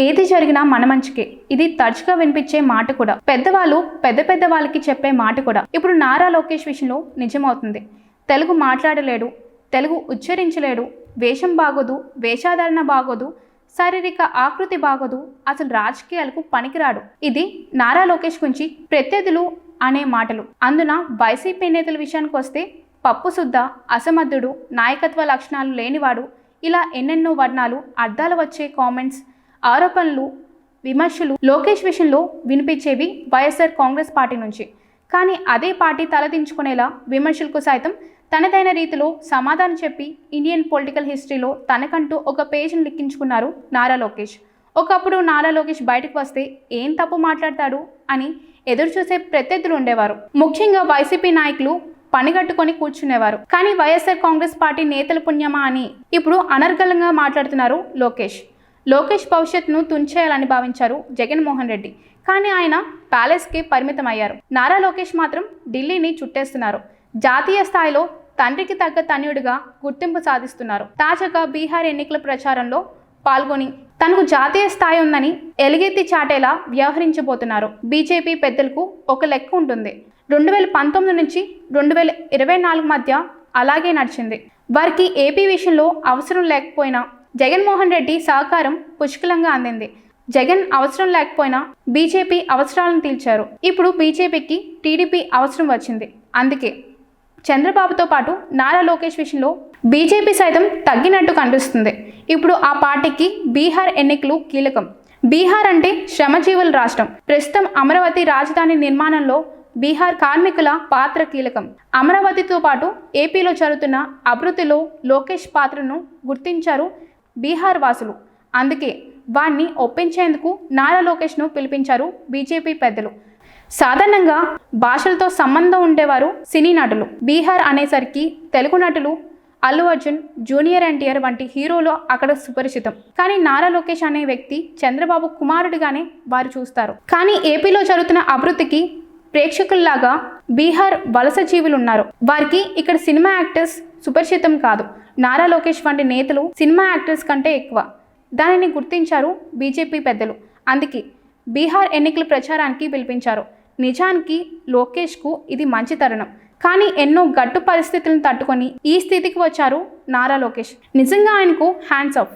ఏది జరిగినా మన మంచికే. ఇది తరచుగా వినిపించే మాట కూడా. పెద్దవాళ్ళు పెద్ద వాళ్ళకి చెప్పే మాట కూడా ఇప్పుడు నారా లోకేష్ విషయంలో నిజమవుతుంది. తెలుగు మాట్లాడలేడు, తెలుగు ఉచ్చరించలేడు, వేషం బాగోదు, వేషాధారణ బాగోదు, శారీరక ఆకృతి బాగోదు, అసలు రాజకీయాలకు పనికిరాడు. ఇది నారా లోకేష్ గురించి ప్రత్యర్థులు అనే మాటలు. అందున వైసీపీ నేతల విషయానికి వస్తే పప్పు శుద్ధ, అసమర్థుడు, నాయకత్వ లక్షణాలు లేనివాడు, ఇలా ఎన్నెన్నో వర్ణాలు అర్థాలు వచ్చే కామెంట్స్, ఆరోపణలు, విమర్శలు లోకేష్ విషయంలో వినిపించేవి వైఎస్ఆర్ కాంగ్రెస్ పార్టీ నుంచి. కానీ అదే పార్టీ తలదించుకునేలా విమర్శలకు సైతం తనదైన రీతిలో సమాధానం చెప్పి ఇండియన్ పొలిటికల్ హిస్టరీలో తనకంటూ ఒక పేజీని లిఖించుకున్నారు నారా లోకేష్. ఒకప్పుడు నారా లోకేష్ బయటకు వస్తే ఏం తప్పు మాట్లాడతాడు అని ఎదురు చూసే ప్రత్యర్థులు ఉండేవారు. ముఖ్యంగా వైసీపీ నాయకులు పనిగట్టుకొని కూర్చునేవారు. కానీ వైఎస్ఆర్ కాంగ్రెస్ పార్టీ నేతల పుణ్యమా అని ఇప్పుడు అనర్గళంగా మాట్లాడుతున్నారు లోకేష్ భవిష్యత్తును తుంచేయాలని భావించారు జగన్మోహన్ రెడ్డి. కానీ ఆయన ప్యాలెస్కి పరిమితం అయ్యారు. నారా లోకేష్ మాత్రం ఢిల్లీని చుట్టేస్తున్నారు. జాతీయ స్థాయిలో తండ్రికి తగ్గ తనయుడిగా గుర్తింపు సాధిస్తున్నారు. తాజాగా బీహార్ ఎన్నికల ప్రచారంలో పాల్గొని తనకు జాతీయ స్థాయి ఉందని ఎలుగెత్తి చాటేలా వ్యవహరించబోతున్నారు. బీజేపీ పెద్దలకు ఒక లెక్క ఉంటుంది. 2019 నుంచి 2024 మధ్య అలాగే నడిచింది. వారికి ఏపీ విషయంలో అవసరం లేకపోయినా జగన్మోహన్ రెడ్డి సహకారం పుష్కలంగా అందింది. జగన్ అవసరం లేకపోయినా బీజేపీ అవసరాలను తీర్చారు. ఇప్పుడు బీజేపీకి టీడీపీ అవసరం వచ్చింది. అందుకే చంద్రబాబుతో పాటు నారా లోకేష్ విషయంలో బీజేపీ సైతం తగ్గినట్టు కనిపిస్తుంది. ఇప్పుడు ఆ పార్టీకి బీహార్ ఎన్నికలు కీలకం. బీహార్ అంటే శ్రమజీవుల రాష్ట్రం. ప్రస్తుతం అమరావతి రాజధాని నిర్మాణంలో బీహార్ కార్మికుల పాత్ర కీలకం. అమరావతితో పాటు ఏపీలో జరుగుతున్న అభివృద్ధిలో లోకేష్ పాత్రను గుర్తించారు బీహార్ వాసులు. అందుకే వారిని ఒప్పించేందుకు నారా లోకేష్ను పిలిపించారు బీజేపీ పెద్దలు. సాధారణంగా భాషలతో సంబంధం ఉండేవారు సినీ నటులు. బీహార్ అనేసరికి తెలుగు నటులు అల్లు అర్జున్, జూనియర్ ఎన్టీఆర్ వంటి హీరోలు అక్కడ సుపరిచితం. కానీ నారా లోకేష్ అనే వ్యక్తి చంద్రబాబు కుమారుడిగానే వారు చూస్తారు. కానీ ఏపీలో జరుగుతున్న అభివృద్ధికి ప్రేక్షకుల్లాగా బీహార్ వలస జీవులు ఉన్నారు. వారికి ఇక్కడ సినిమా యాక్టర్స్ సుపరిచితం కాదు. నారా లోకేష్ వంటి నేతలు సినిమా యాక్టర్స్ కంటే ఎక్కువ. దానిని గుర్తించారు బీజేపీ పెద్దలు. అందుకే బీహార్ ఎన్నికల ప్రచారానికి పిలిపించారు. నిజానికి లోకేష్కు ఇది మంచి తరుణం. కానీ ఎన్నో గట్టు పరిస్థితులను తట్టుకొని ఈ స్థితికి వచ్చారు నారా లోకేష్. నిజంగా ఆయనకు హ్యాండ్స్ ఆఫ్.